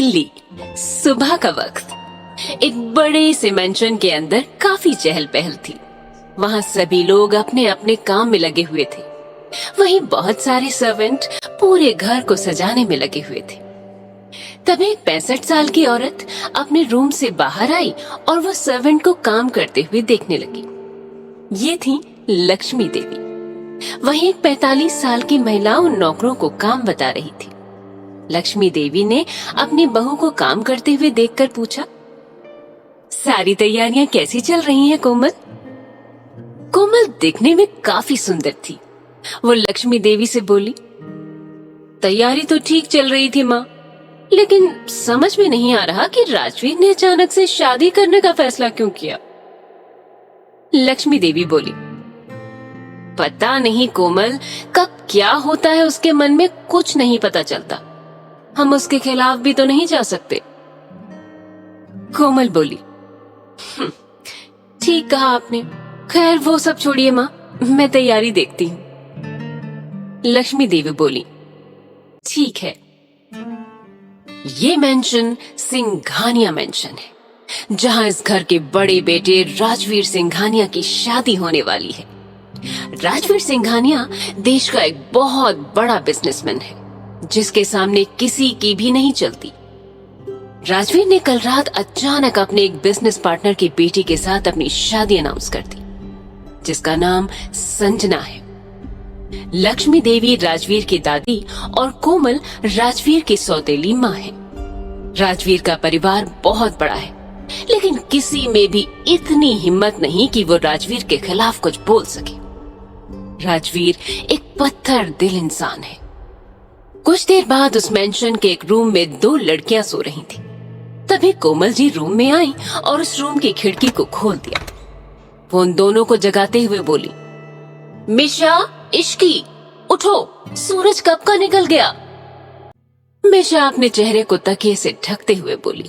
दिल्ली, सुबह का वक्त। एक बड़े से मेंशन के अंदर काफी चहल पहल थी। वहाँ सभी लोग अपने अपने काम में लगे हुए थे। वहीं बहुत सारे सर्वेंट पूरे घर को सजाने में लगे हुए थे। तभी एक 65 साल की औरत अपने रूम से बाहर आई और वो सर्वेंट को काम करते हुए देखने लगी। ये थी लक्ष्मी देवी। वहीं एक 45 साल की महिला उन नौकरों को काम बता रही थी। लक्ष्मी देवी ने अपनी बहू को काम करते हुए देखकर पूछा, सारी तैयारियां कैसी चल रही हैं कोमल? कोमल दिखने में काफी सुंदर थी। वो लक्ष्मी देवी से बोली, तैयारी तो ठीक चल रही थी माँ, लेकिन समझ में नहीं आ रहा कि राजवीर ने अचानक से शादी करने का फैसला क्यों किया। लक्ष्मी देवी बोली, पता नहीं कोमल, कब क्या होता है उसके मन में कुछ नहीं पता चलता। हम उसके खिलाफ भी तो नहीं जा सकते। कोमल बोली, ठीक कहा आपने। खैर वो सब छोड़िए माँ, मैं तैयारी देखती हूँ। लक्ष्मी देवी बोली, ठीक है। ये मेंशन सिंघानिया मेंशन है, जहाँ इस घर के बड़े बेटे राजवीर सिंघानिया की शादी होने वाली है। राजवीर सिंघानिया देश का एक बहुत बड़ा बिजनेसमैन है, जिसके सामने किसी की भी नहीं चलती। राजवीर ने कल रात अचानक अपने एक बिजनेस पार्टनर की बेटी के साथ अपनी शादी अनाउंस कर दी, जिसका नाम संजना है। लक्ष्मी देवी राजवीर की दादी और कोमल राजवीर की सौतेली माँ है। राजवीर का परिवार बहुत बड़ा है, लेकिन किसी में भी इतनी हिम्मत नहीं कि वो राजवीर के खिलाफ कुछ बोल सके। राजवीर एक पत्थर दिल इंसान है। कुछ देर बाद उस मेंशन के एक रूम में 2 लड़कियां सो रही थी। तभी कोमल जी रूम में आई और उस रूम की खिड़की को खोल दिया। वो उन दोनों को जगाते हुए बोली, मिशा, इश्की, उठो, सूरज कब का निकल गया। मिशा अपने चेहरे को तकिए से ढकते हुए बोली,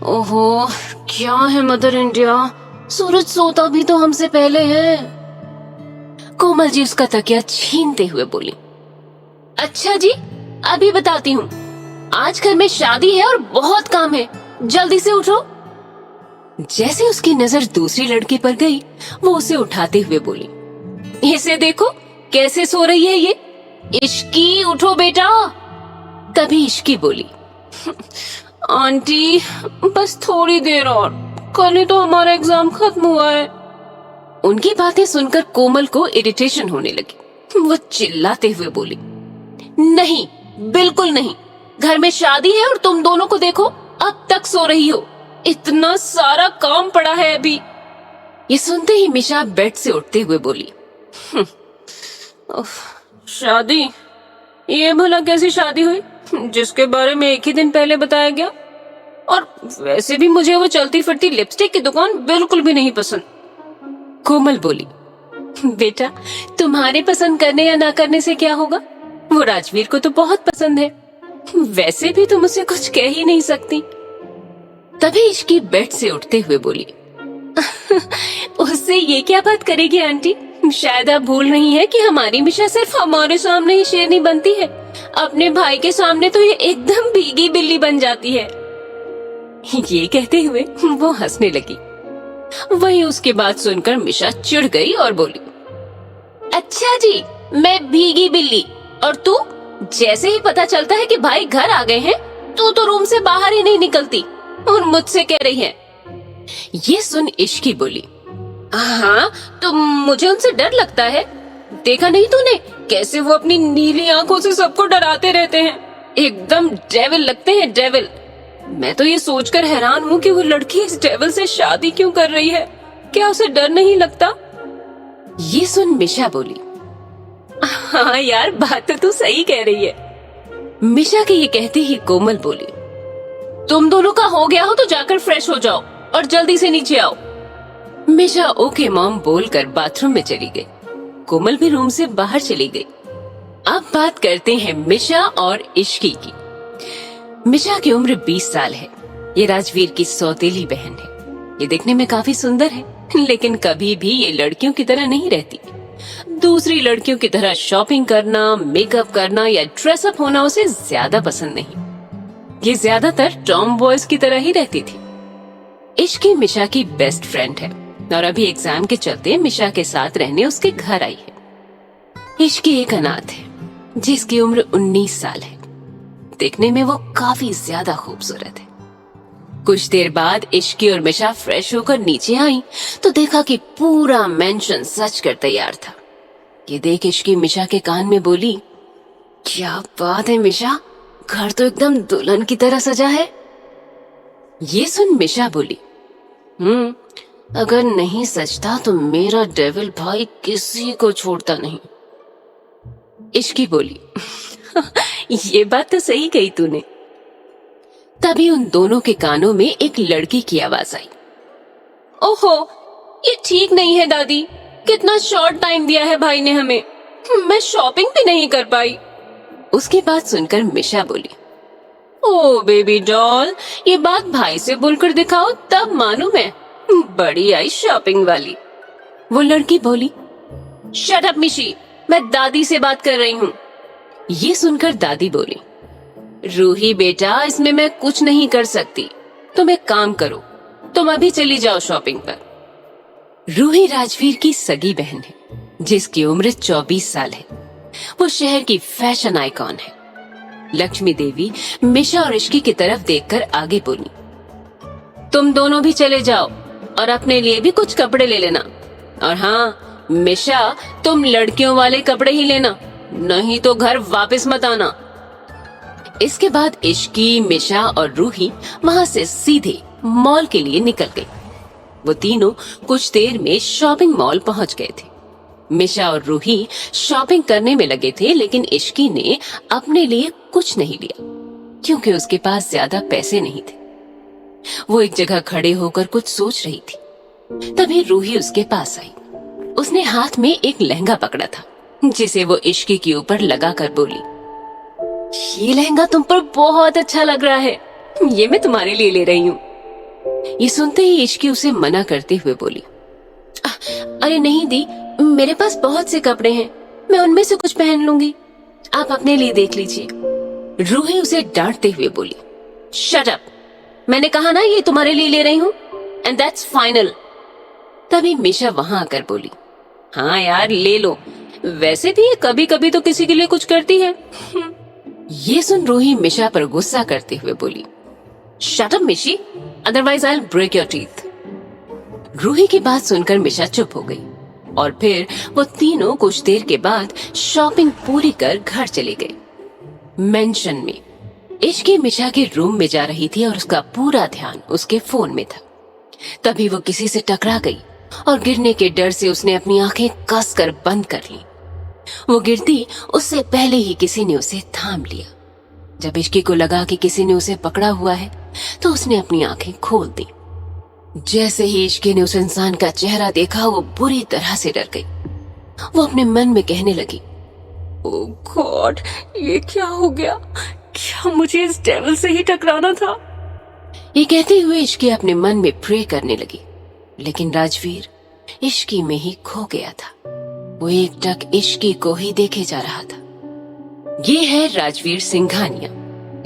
ओहो, क्या है मदर इंडिया, सूरज सोता भी तो हमसे पहले है। कोमल जी उसका तकिया छीनते हुए बोली, अच्छा जी, अभी बताती हूँ। आज घर में शादी है और बहुत काम है, जल्दी से उठो। जैसे उसकी नजर दूसरी लड़की पर गई, वो उसे उठाते हुए बोली, इसे देखो कैसे सो रही है ये। इश्की, उठो बेटा। तभी इश्की बोली, आंटी बस थोड़ी देर और, कल ही तो हमारा एग्जाम खत्म हुआ है। उनकी बातें सुनकर कोमल को इरिटेशन होने लगी। वो चिल्लाते हुए बोली, नहीं, बिल्कुल नहीं, घर में शादी है और तुम दोनों को देखो अब तक सो रही हो, इतना सारा काम पड़ा है अभी। ये सुनते ही मिशा बेड से उठते हुए बोली, शादी? ये भला कैसी शादी हुई जिसके बारे में एक ही दिन पहले बताया गया? और वैसे भी मुझे वो चलती फिरती लिपस्टिक की दुकान बिल्कुल भी नहीं पसंद। कोमल बोली, बेटा तुम्हारे पसंद करने या ना करने से क्या होगा, वो राजवीर को तो बहुत पसंद है। वैसे भी तुम उसे कुछ कह ही नहीं सकती। तभी इश्की बेड से उठते हुए बोली, उससे ये क्या बात करेगी आंटी, शायद आप भूल रही हैं कि हमारी मिशा सिर्फ हमारे सामने ही शेरनी बनती है, अपने भाई के सामने तो ये एकदम भीगी बिल्ली बन जाती है। ये कहते हुए वो हंसने लगी। वही उसकी बात सुनकर मिशा चिढ़ गई और बोली, अच्छा जी, मैं भीगी बिल्ली, और तू? जैसे ही पता चलता है कि भाई घर आ गए हैं, तू तो रूम से बाहर ही नहीं निकलती और मुझसे कह रही है। ये सुन इश्की बोली, हाँ तो मुझे उनसे डर लगता है, देखा नहीं तूने कैसे वो अपनी नीली आंखों से सबको डराते रहते हैं, एकदम डेविल लगते हैं, डेविल। मैं तो ये सोचकर हैरान हूँ कि वो लड़की इस डेविल से शादी क्यों कर रही है, क्या उसे डर नहीं लगता? ये सुन मिशा बोली, हाँ यार, बात तो तू सही कह रही है। मिशा के ये कहते ही कोमल बोली, तुम दोनों का हो गया हो तो जाकर फ्रेश हो जाओ और जल्दी से नीचे आओ। मिशा ओके मॉम बोलकर बाथरूम में चली गई। कोमल भी रूम से बाहर चली गई। अब बात करते हैं मिशा और इश्की की। मिशा की उम्र 20 साल है। ये राजवीर की सौतेली बहन है। ये दिखने में काफी सुंदर है, लेकिन कभी भी ये लड़कियों की तरह नहीं रहती। दूसरी लड़कियों की तरह शॉपिंग करना, मेकअप करना या ड्रेसअप होना उसे ज्यादा पसंद नहीं। ये ज्यादातर टॉम बॉयज की तरह ही रहती थी। इश्की मिशा की बेस्ट फ्रेंड है और अभी एग्जाम के चलते मिशा के साथ रहने उसके घर आई है। इश्की एक अनाथ है जिसकी उम्र 19 साल है। देखने में वो काफी ज्यादा खूबसूरत है। कुछ देर बाद इश्की और मिशा फ्रेश होकर नीचे आई तो देखा कि पूरा मेंशन सज कर तैयार था। ये देख इश्की मिशा के कान में बोली, क्या बात है मिशा, घर तो एकदम दुल्हन की तरह सजा है। ये सुन मिशा बोली, अगर नहीं सजता तो मेरा डेविल भाई किसी को छोड़ता नहीं। इश्की बोली, ये बात तो सही कही तूने। तभी उन दोनों के कानों में एक लड़की की आवाज आई, ओहो, ये ठीक नहीं है दादी, कितना शॉर्ट टाइम दिया है भाई ने हमें, मैं शॉपिंग भी नहीं कर पाई। उसकी बात सुनकर मिशा बोली, ओ बेबी डॉल, ये बात भाई से बोलकर दिखाओ तब मालूम है, बड़ी आई शॉपिंग वाली। वो लड़की बोली, शट अप मिशी, मैं दादी से बात कर रही हूँ। ये सुनकर दादी बोली, रूही बेटा, इसमें मैं कुछ नहीं कर सकती, तुम एक काम करो, तुम अभी चली जाओ शॉपिंग पर। रूही राजवीर की सगी बहन है जिसकी उम्र 24 साल है। वो शहर की फैशन आइकॉन है। लक्ष्मी देवी मिशा और इश्की की तरफ देखकर आगे बोली, तुम दोनों भी चले जाओ और अपने लिए भी कुछ कपड़े ले लेना, और हाँ मिशा, तुम लड़कियों वाले कपड़े ही लेना, नहीं तो घर वापस मत आना। इसके बाद इश्की, मिशा और रूही वहां से सीधे मॉल के लिए निकल गई। वो तीनों कुछ देर में शॉपिंग मॉल पहुंच गए थे। मिशा और रूही शॉपिंग करने में लगे थे, लेकिन इश्की ने अपने लिए कुछ नहीं लिया क्योंकि उसके पास ज्यादा पैसे नहीं थे। वो एक जगह खड़े होकर कुछ सोच रही थी। तभी रूही उसके पास आई। उसने हाथ में एक लहंगा पकड़ा था जिसे वो इश्की के ऊपर लगाकर बोली, ये लहंगा तुम पर बहुत अच्छा लग रहा है, ये मैं तुम्हारे लिए ले रही हूँ। ये सुनते ही इश्की उसे मना करते हुए बोली, अरे नहीं दी, मेरे पास बहुत से कपड़े हैं, मैं उनमें से कुछ पहन लूंगी, आप अपने लिए देख लीजिए। रूही उसे डांटते हुए बोली, शट अप, मैंने कहा ना ये तुम्हारे लिए ले रही हूँ, एंड दैट्स फाइनल। तभी मिशा वहां आकर बोली, हाँ यार ले लो, वैसे भी ये कभी कभी तो किसी के लिए कुछ करती है। ये सुन रूही मिशा पर गुस्सा करते हुए बोली, shut up Mishi, otherwise I will break your teeth. Ruhi की बात सुनकर मिशा चुप हो गई और फिर वो तीनों कुछ देर के बाद शॉपिंग पूरी कर घर चले गए। मेंशन में इश्की मिशा के रूम में जा रही थी और उसका पूरा ध्यान उसके फोन में था। तभी वो किसी से टकरा गई और गिरने के डर से उसने अपनी आंखें कसकर बंद कर ली। वो गिरती उससे पहले ही किसी ने उसे थाम लिया। जब इश्की को लगा कि किसी ने उसे पकड़ा हुआ है तो उसने अपनी आंखें खोल दी। जैसे ही इश्की ने उस इंसान का चेहरा देखा, वो बुरी तरह से डर गई। वो अपने मन में कहने लगी, ओह गॉड, ये क्या हो गया, क्या मुझे इस डेविल से ही टकराना था। ये कहते हुए इश्की अपने मन में प्रे करने लगी, लेकिन राजवीर इश्की में ही खो गया था। वो एकटक इश्की को ही देखे जा रहा था। ये है राजवीर सिंघानिया।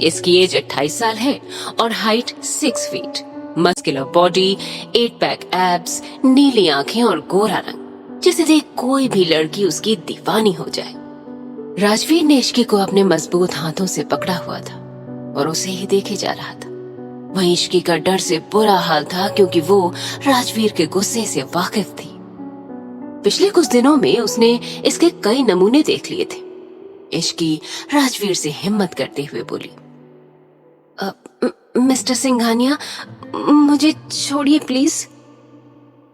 इसकी एज 28 साल है और height 6 feet, muscular body, 8 pack abs, नीली आंखें और गोरा रंग, जिसे देख कोई भी लड़की उसकी दीवानी हो जाए। राजवीर ने इश्की को अपने मजबूत हाथों से पकड़ा हुआ था और उसे ही देखे जा रहा था। वहीं इश्की का डर से बुरा हाल था क्योंकि वो राजवीर के गुस्से से वाकिफ थी। पिछले कुछ दिनों में उसने इसके कई नमूने देख लिए थे। इश्की राजवीर से हिम्मत करते हुए बोली, मिस्टर सिंघानिया, मुझे छोड़िए प्लीज।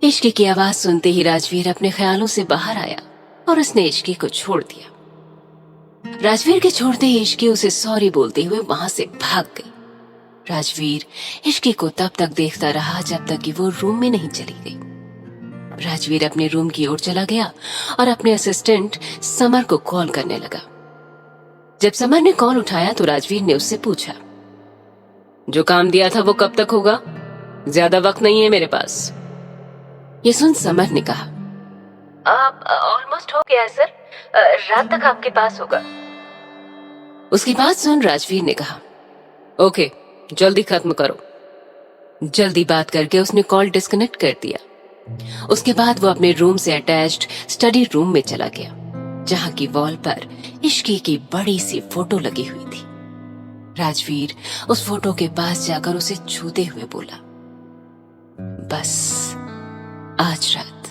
इश्की की आवाज सुनते ही राजवीर अपने ख्यालों से बाहर आया और उसने इश्की को छोड़ दिया। राजवीर के छोड़ते ही इश्की उसे सॉरी बोलते हुए वहां से भाग गई। राजवीर इश्की को तब तक देखता रहा जब तक कि वो रूम में नहीं चली गई। राजवीर अपने रूम की ओर चला गया और अपने असिस्टेंट समर को कॉल करने लगा। जब समर ने कॉल उठाया तो राजवीर ने उससे पूछा, जो काम दिया था वो कब तक होगा? ज्यादा वक्त नहीं है मेरे पास। ये सुन समर ने कहा, ऑलमोस्ट हो गया है सर, रात तक आपके पास होगा। उसकी बात सुन राजवीर ने कहा, ओके, जल्दी खत्म करो। जल्दी बात करके उसने कॉल डिस्कनेक्ट कर दिया। उसके बाद वो अपने रूम से अटैच्ड स्टडी रूम में चला गया, जहां की वॉल पर इश्की की बड़ी सी फोटो लगी हुई थी। राजवीर उस फोटो के पास जाकर उसे छूते हुए बोला, बस आज रात,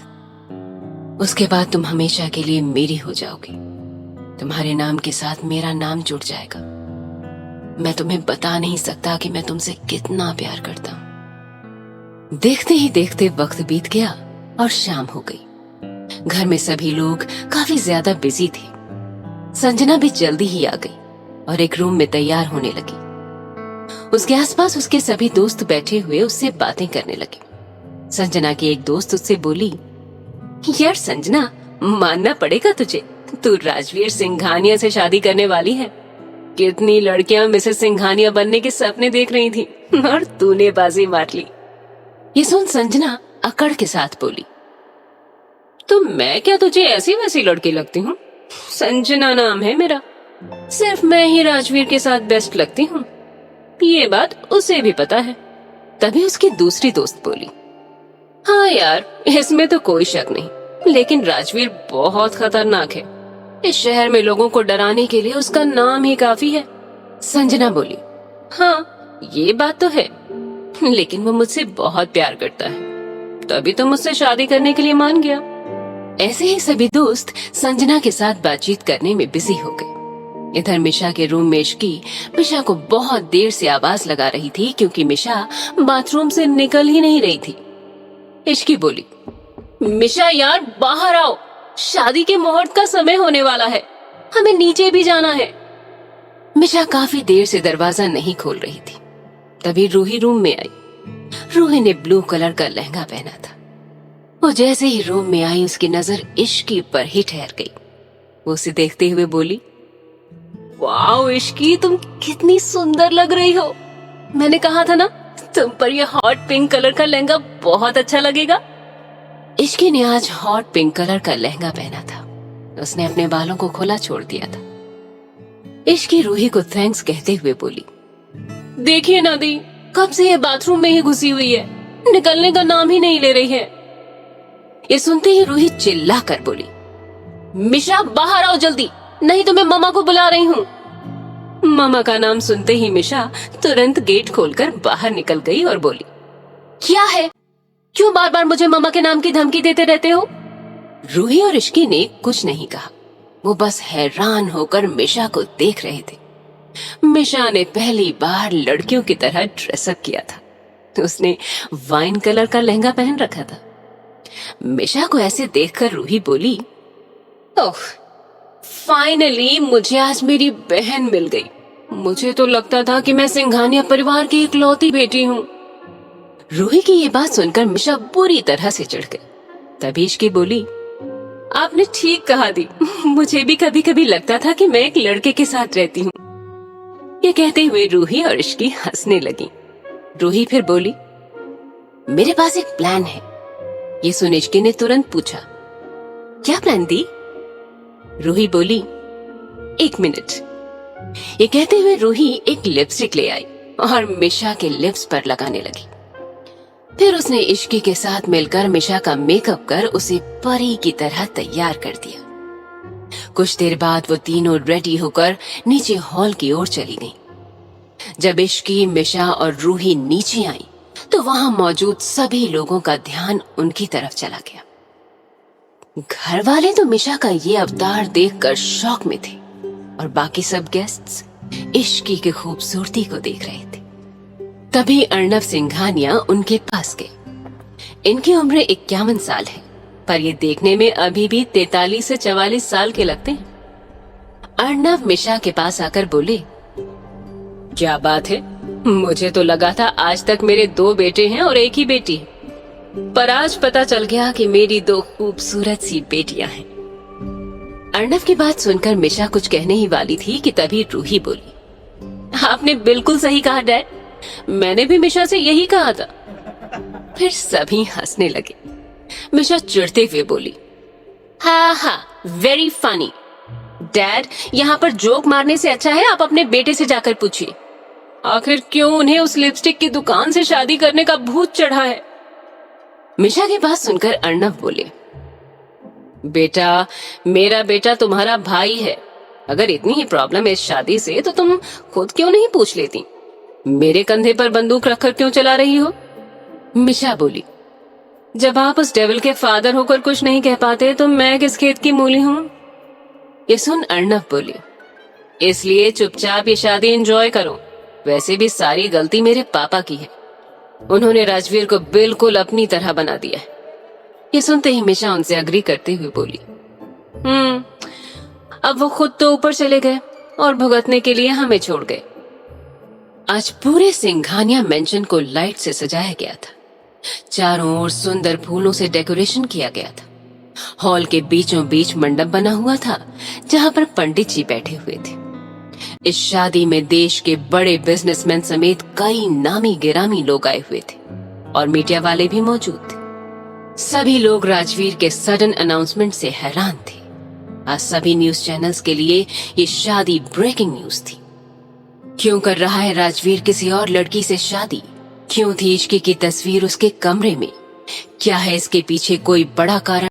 उसके बाद तुम हमेशा के लिए मेरी हो जाओगी। तुम्हारे नाम के साथ मेरा नाम जुड़ जाएगा। मैं तुम्हें बता नहीं सकता कि मैं तुमसे कितना प्यार करता हूं। देखते ही देखते वक्त बीत गया और शाम हो गई। घर में सभी लोग काफी ज्यादा बिजी थे। संजना भी जल्दी ही आ गई और एक रूम में तैयार होने लगी। उसके आसपास उसके सभी दोस्त बैठे हुए उससे बातें करने लगे। संजना की एक दोस्त उससे बोली, यार संजना, मानना पड़ेगा तुझे, तू राजवीर सिंघानिया से शादी करने वाली है। कितनी लड़कियां मिसेस सिंघानिया बनने के सपने देख रही थी और तूने बाजी मार ली। ये सुन संजना अकड़ के साथ बोली, तो मैं क्या तुझे ऐसी वैसी लड़की लगती हूँ? संजना नाम है मेरा, सिर्फ मैं ही राजवीर के साथ बेस्ट लगती हूँ। ये बात उसे भी पता है। तभी उसकी दूसरी दोस्त बोली, हाँ यार, इसमें तो कोई शक नहीं, लेकिन राजवीर बहुत खतरनाक है। इस शहर में लोगों को डराने के लिए उसका नाम ही काफी है। संजना बोली, हाँ ये बात तो है, लेकिन वो मुझसे बहुत प्यार करता है, तभी तो मुझसे शादी करने के लिए मान गया। ऐसे ही सभी दोस्त संजना के साथ बातचीत करने में बिजी हो गए। इधर मिशा के रूम में इश्की मिशा को बहुत देर से आवाज लगा रही थी, क्योंकि मिशा बाथरूम से निकल ही नहीं रही थी। इश्की बोली, मिशा यार बाहर आओ, शादी के मुहूर्त का समय होने वाला है, हमें नीचे भी जाना है। मिशा काफी देर से दरवाजा नहीं खोल रही थी। तभी रूही रूम में आई। रूही ने ब्लू कलर का लहंगा पहना था। वो जैसे ही रूम में आई, उसकी नजर इश्की पर ही ठहर गई। वो उसे देखते हुए बोली, वाओ इश्की, तुम कितनी सुंदर लग रही हो। मैंने कहा था ना, तुम पर ये हॉट पिंक कलर का लहंगा बहुत अच्छा लगेगा। इश्की ने आज हॉट पिंक कलर का लहंगा पहना था। उसने अपने बालों को खुला छोड़ दिया था। इश्की रूही को थैंक्स कहते हुए बोली, देखिए ना दी, कब से ये बाथरूम में ही घुसी हुई है, निकलने का नाम ही नहीं ले रही है। ये सुनते ही रूही चिल्ला कर बोली, मिशा बाहर आओ जल्दी, नहीं तो मैं मम्मा को बुला रही हूँ। मम्मा का नाम सुनते ही मिशा तुरंत गेट खोलकर बाहर निकल गई और बोली, क्या है, क्यों बार बार मुझे मम्मा के नाम की धमकी देते रहते हो? रूही और इश्की ने कुछ नहीं कहा। वो बस हैरान होकर मिशा को देख रहे थे। मिशा ने पहली बार लड़कियों की तरह ड्रेसअप किया था। तो उसने वाइन कलर का लहंगा पहन रखा था। मिशा को ऐसे देखकर रूही बोली, ओह, फाइनली मुझे आज मेरी बहन मिल गई। मुझे तो लगता था कि मैं सिंघानिया परिवार की इकलौती बेटी हूँ। रूही की ये बात सुनकर मिशा बुरी तरह से चिढ़ गई। तभी इश्की बोली, आपने ठीक कहा दी, मुझे भी कभी कभी लगता था कि मैं एक लड़के के साथ रहती हूँ। ये कहते हुए रूही और इश्की हंसने लगी। रूही फिर बोली, मेरे पास एक प्लान है। ये सुन इश्की ने तुरंत पूछा, क्या प्लान दी? रूही बोली, एक मिनट। ये कहते हुए रूही एक लिपस्टिक ले आई और मिशा के लिप्स पर लगाने लगी। फिर उसने इश्की के साथ मिलकर मिशा का मेकअप कर उसे परी की तरह तैयार कर दिया। कुछ देर बाद वो तीनों रेडी होकर नीचे हॉल की ओर चली गईं। जब इश्की, मिशा और रूही नीचे आई तो वहां मौजूद सभी लोगों का ध्यान उनकी तरफ चला गया। घर वाले तो मिशा का ये अवतार देखकर शॉक में थे और बाकी सब गेस्ट्स इश्की की खूबसूरती को देख रहे थे। तभी अर्नव सिंघानिया उनके पास गए। इनकी उम्र 51 साल है, पर ये देखने में अभी भी 43 से 44 साल के लगते हैं। अर्नव मिशा के पास आकर बोले, क्या बात है, मुझे तो लगा था आज तक मेरे 2 बेटे हैं और एक ही बेटी है, पर आज पता चल गया कि मेरी 2 खूबसूरत सी बेटियां हैं। अर्नव की बात सुनकर मिशा कुछ कहने ही वाली थी कि तभी रूही बोली, आपने बिल्कुल सही कहा डैड, मैंने भी मिशा से यही कहा था। फिर सभी हंसने लगे। मिशा चिढ़ते हुए बोली, हाँ हाँ, वेरी फनी डैड, यहाँ पर जोक मारने से अच्छा है आप अपने बेटे से जाकर पूछिए। आखिर क्यों उन्हें उस लिपस्टिक की दुकान से शादी करने का भूत चढ़ा है? मिशा की बात सुनकर अर्णव बोले, बेटा, मेरा बेटा तुम्हारा भाई है। अगर इतनी ही प्रॉब्लम है इस शादी से तो तुम खुद क्यों नहीं पूछ लेती? मेरे कंधे पर बंदूक रखकर क्यों चला रही हो? मिशा बोली, जब आप उस डेविल के फादर होकर कुछ नहीं कह पाते तो मैं किस खेत की मूली हूं? ये सुन अर्णव बोली, इसलिए चुपचाप ये शादी एंजॉय करो। वैसे भी सारी गलती मेरे पापा की है। उन्होंने राजवीर को बिल्कुल अपनी तरह बना दिया है। ये सुनते ही मिशा उनसे अग्री करते हुए बोली, अब वो खुद तो ऊपर चले गए और भुगतने के लिए हमें छोड़ गए। आज पूरे सिंघानिया मेंशन को लाइट से सजाया गया था। चारों ओर सुंदर फूलों से डेकोरेशन किया गया था। हॉल के बीचों बीच मंडप बना हुआ था जहां पर पंडित जी बैठे हुए थे। इस शादी में देश के बड़े बिजनेसमैन समेत कई नामी गिरामी लोग आए हुए थे और मीडिया वाले भी मौजूद थे। सभी लोग राजवीर के सडन अनाउंसमेंट से हैरान थे। आज सभी न्यूज चैनल्स के लिए ये शादी ब्रेकिंग न्यूज थी। क्यों कर रहा है राजवीर किसी और लड़की से शादी? क्यों थी इश्क की तस्वीर उसके कमरे में? क्या है इसके पीछे कोई बड़ा कारण?